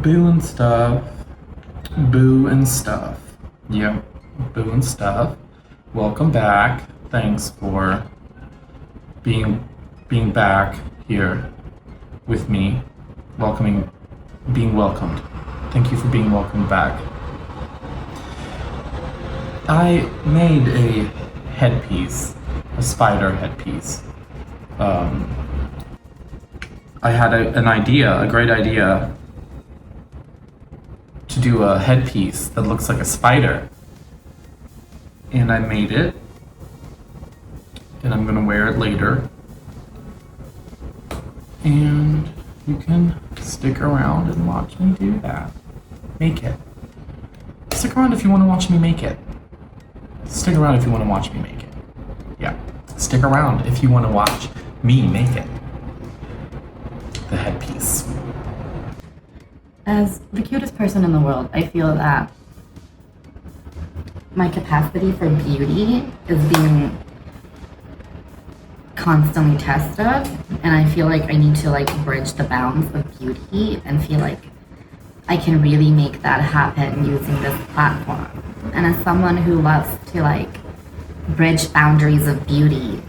Boo and stuff. Boo and stuff. Yep, boo and stuff. Welcome back. Thanks for being back here with me. Being welcomed. Thank you for being welcomed back. I made a headpiece, a spider headpiece. I had a great idea to do a headpiece that looks like a spider. And I made it. And I'm gonna wear it later. And you can stick around and watch me do that. Make it. Stick around if you want to watch me make it. Stick around if you want to watch me make it. Yeah. Stick around if you want to watch me make it. The headpiece. As the cutest person in the world, I feel that my capacity for beauty is being constantly tested, and I feel like I need to bridge the bounds of beauty and feel like I can really make that happen using this platform. And as someone who loves to bridge boundaries of beauty,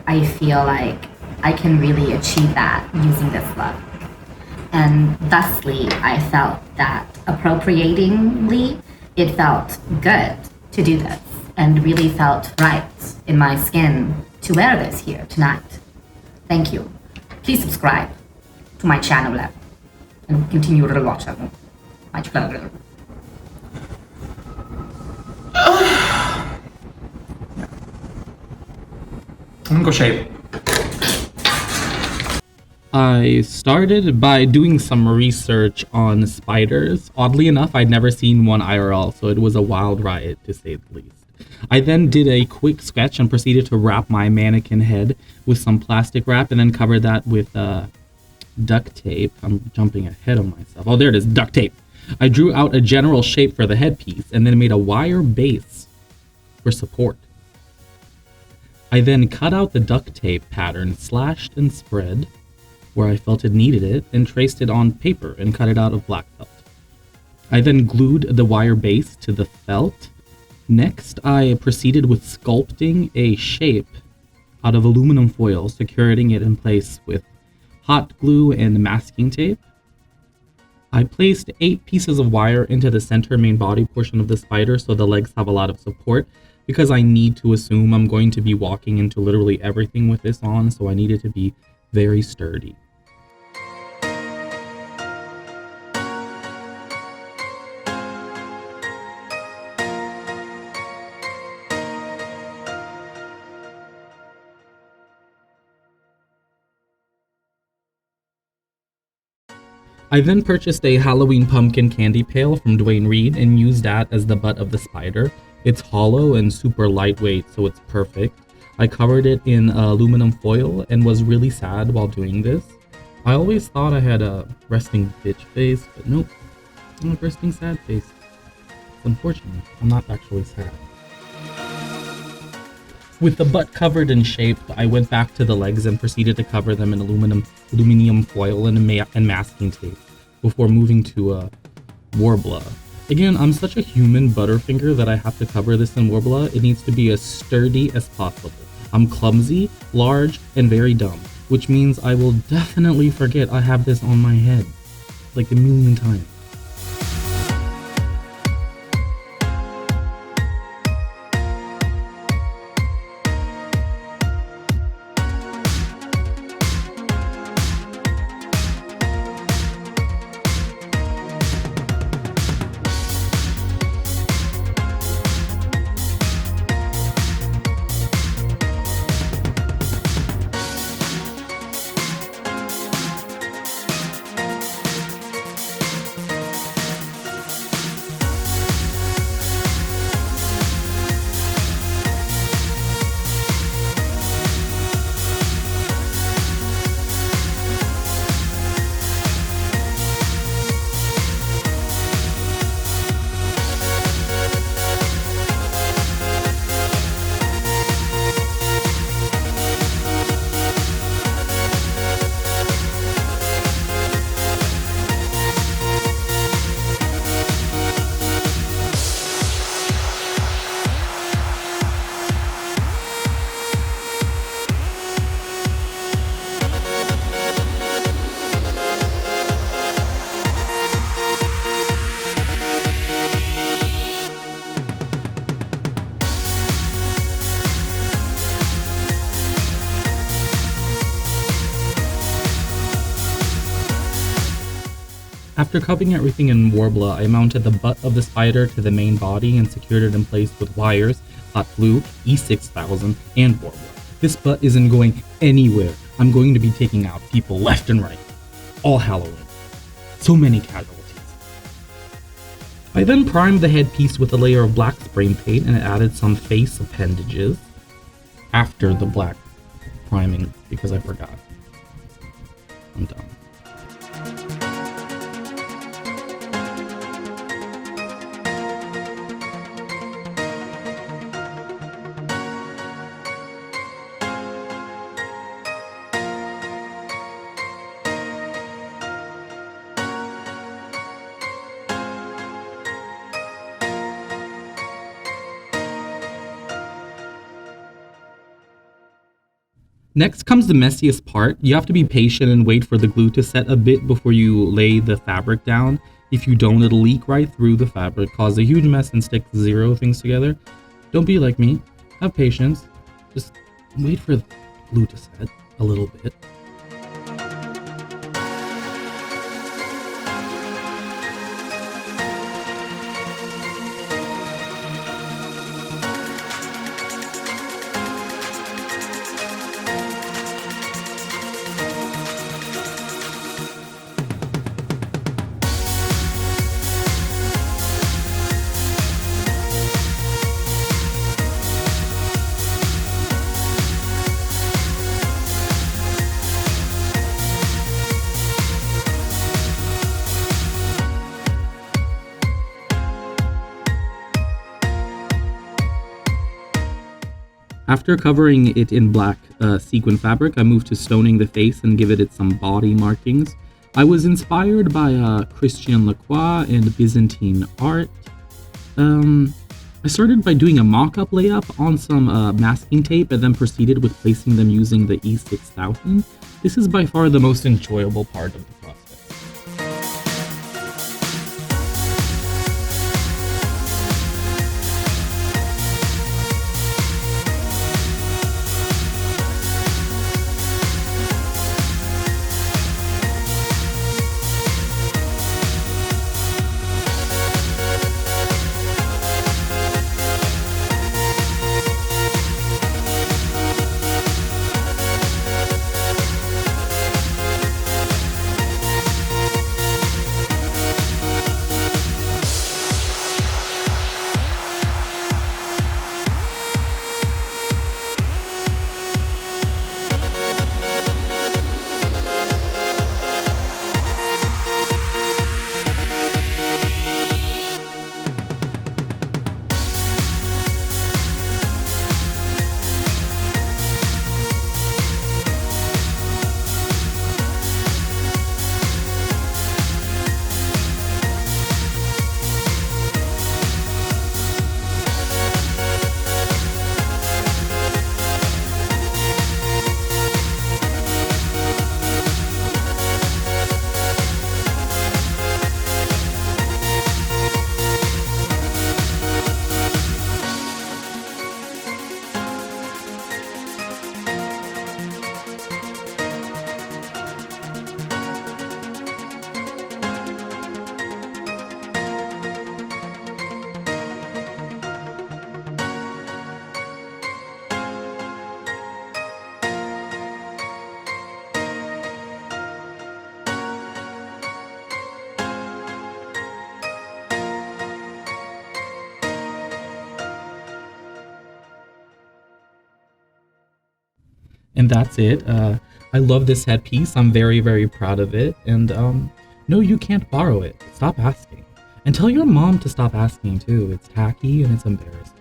I feel like I can really achieve that using this look. And thusly, I felt that appropriatingly, it felt good to do this and really felt right in my skin to wear this here tonight. Thank you. Please subscribe to my channel and continue to watch my channel. I'm gonna go shave. I started by doing some research on spiders. Oddly enough, I'd never seen one IRL, so it was a wild ride to say the least. I then did a quick sketch and proceeded to wrap my mannequin head with some plastic wrap and then covered that with duct tape. I'm jumping ahead of myself. Oh, there it is, duct tape. I drew out a general shape for the headpiece and then made a wire base for support. I then cut out the duct tape pattern, slashed and spread where I felt it needed it, and traced it on paper and cut it out of black felt. I then glued the wire base to the felt. Next, I proceeded with sculpting a shape out of aluminum foil, securing it in place with hot glue and masking tape. I placed 8 pieces of wire into the center main body portion of the spider so the legs have a lot of support, because I need to assume I'm going to be walking into literally everything with this on, so I need it to be very sturdy. I then purchased a Halloween pumpkin candy pail from Dwayne Reed and used that as the butt of the spider. It's hollow and super lightweight, so it's perfect. I covered it in aluminum foil and was really sad while doing this. I always thought I had a resting bitch face, but nope, I'm a resting sad face. It's unfortunate, I'm not actually sad. With the butt covered and shaped, I went back to the legs and proceeded to cover them in aluminum foil and masking tape before moving to Warbler. Again, I'm such a human butterfinger that I have to cover this in Warbler. It needs to be as sturdy as possible. I'm clumsy, large, and very dumb, which means I will definitely forget I have this on my head like a million times. After covering everything in Warbler, I mounted the butt of the spider to the main body and secured it in place with wires, hot glue, E6000, and Warbler. This butt isn't going anywhere. I'm going to be taking out people left and right. All Halloween. So many casualties. I then primed the headpiece with a layer of black spray paint and added some face appendages after the black priming because I forgot. I'm done. Next comes the messiest part. You have to be patient and wait for the glue to set a bit before you lay the fabric down. If you don't, it'll leak right through the fabric, cause a huge mess and stick zero things together. Don't be like me. Have patience. Just wait for the glue to set a little bit. After covering it in black sequin fabric, I moved to stoning the face and give it some body markings. I was inspired by Christian Lacroix and Byzantine art. I started by doing a mock-up layup on some masking tape and then proceeded with placing them using the E6000. This is by far the most enjoyable part of the process. And that's it. I love this headpiece. I'm very, very proud of it. And no, you can't borrow it. Stop asking. And tell your mom to stop asking too. It's tacky and it's embarrassing.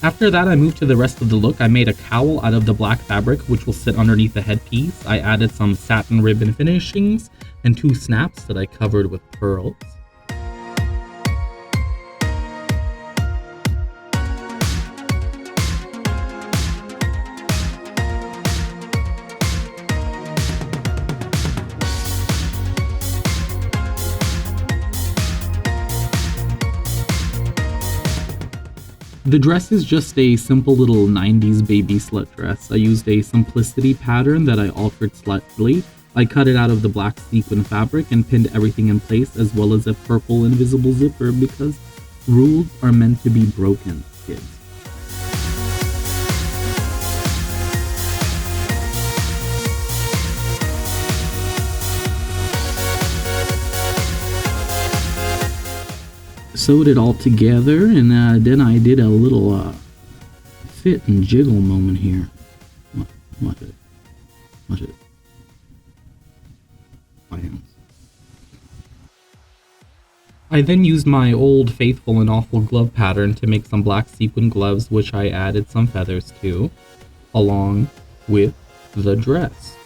After that, I moved to the rest of the look. I made a cowl out of the black fabric, which will sit underneath the headpiece. I added some satin ribbon finishings and 2 snaps that I covered with pearls. The dress is just a simple little 90s baby slut dress. I used a simplicity pattern that I altered slightly. I cut it out of the black sequin fabric and pinned everything in place, as well as a purple invisible zipper, because rules are meant to be broken, kids. Sewed it all together, and then I did a little fit and jiggle moment here. What is it? My hands. I then used my old faithful and awful glove pattern to make some black sequin gloves, which I added some feathers to, along with the dress.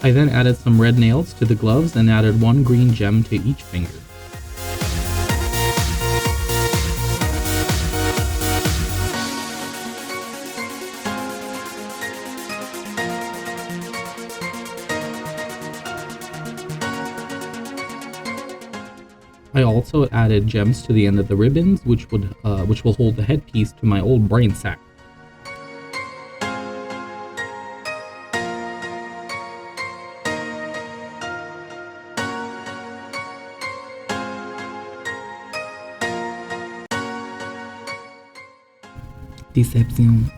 I then added some red nails to the gloves and added 1 green gem to each finger. I also added gems to the end of the ribbons, which will hold the headpiece to my old brain sack. Deception.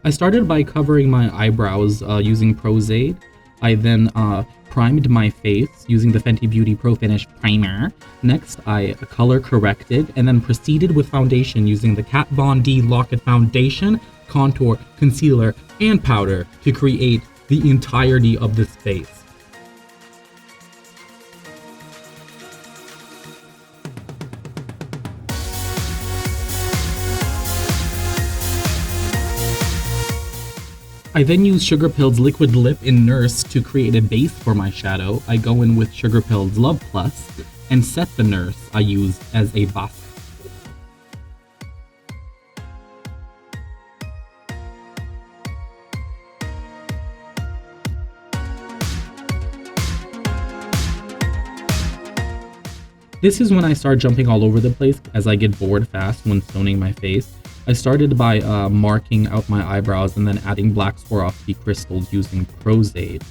I started by covering my eyebrows using Prosade. I then primed my face using the Fenty Beauty Pro Finish Primer. Next, I color corrected and then proceeded with foundation using the Kat Von D Lock-It Foundation, contour, concealer, and powder to create the entirety of this face. I then use Sugarpill's Liquid Lip in Nurse to create a base for my shadow. I go in with Sugarpill's Love Plus and set the Nurse I use as a base. This is when I start jumping all over the place as I get bored fast when stoning my face. I started by marking out my eyebrows and then adding black Swarovski crystals using Prosade.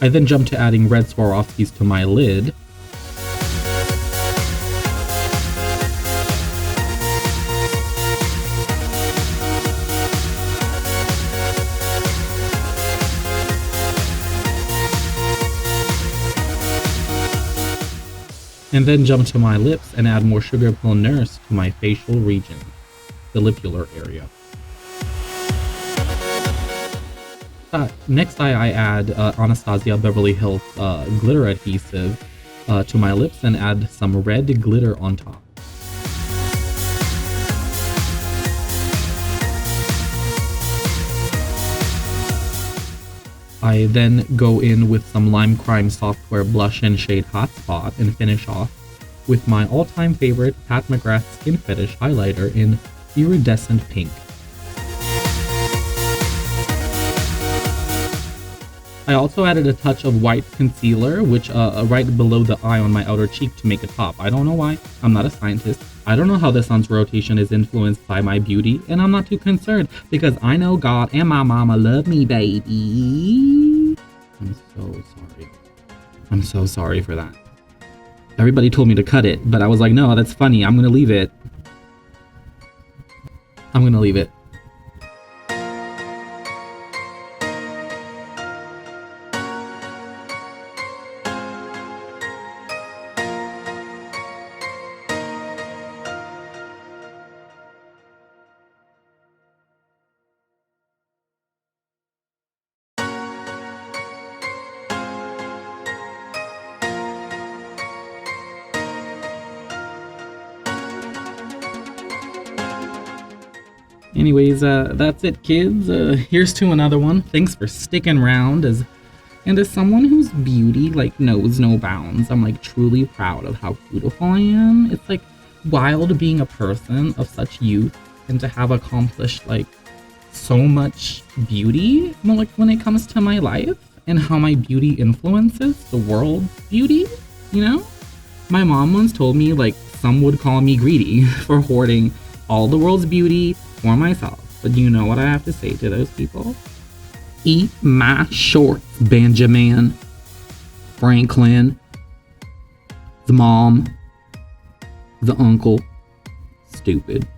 I then jumped to adding red Swarovskis to my lid. And then jump to my lips and add more Sugarpill Nurse to my facial region, the lipular area. Next I add Anastasi Beverly Hills glitter adhesive to my lips and add some red glitter on top. I then go in with some Lime Crime Software blush in shade Hotspot and finish off with my all-time favorite Pat McGrath Skin Fetish highlighter in Iridescent Pink. I also added a touch of white concealer, which right below the eye on my outer cheek to make a top. I don't know why. I'm not a scientist. I don't know how the sun's rotation is influenced by my beauty, and I'm not too concerned because I know God and my mama love me, baby. I'm so sorry. I'm so sorry for that. Everybody told me to cut it, but I was like, no, that's funny. I'm gonna leave it. I'm gonna leave it. Anyways, that's it, kids. Here's to another one. Thanks for sticking around. As someone whose beauty like knows no bounds, I'm like truly proud of how beautiful I am. It's like wild being a person of such youth and to have accomplished like so much beauty, like when it comes to my life and how my beauty influences the world's beauty. You know, my mom once told me like some would call me greedy for hoarding all the world's beauty for myself. But do you know what I have to say to those people? Eat my shorts, Benjamin, Franklin, the mom, the uncle. Stupid.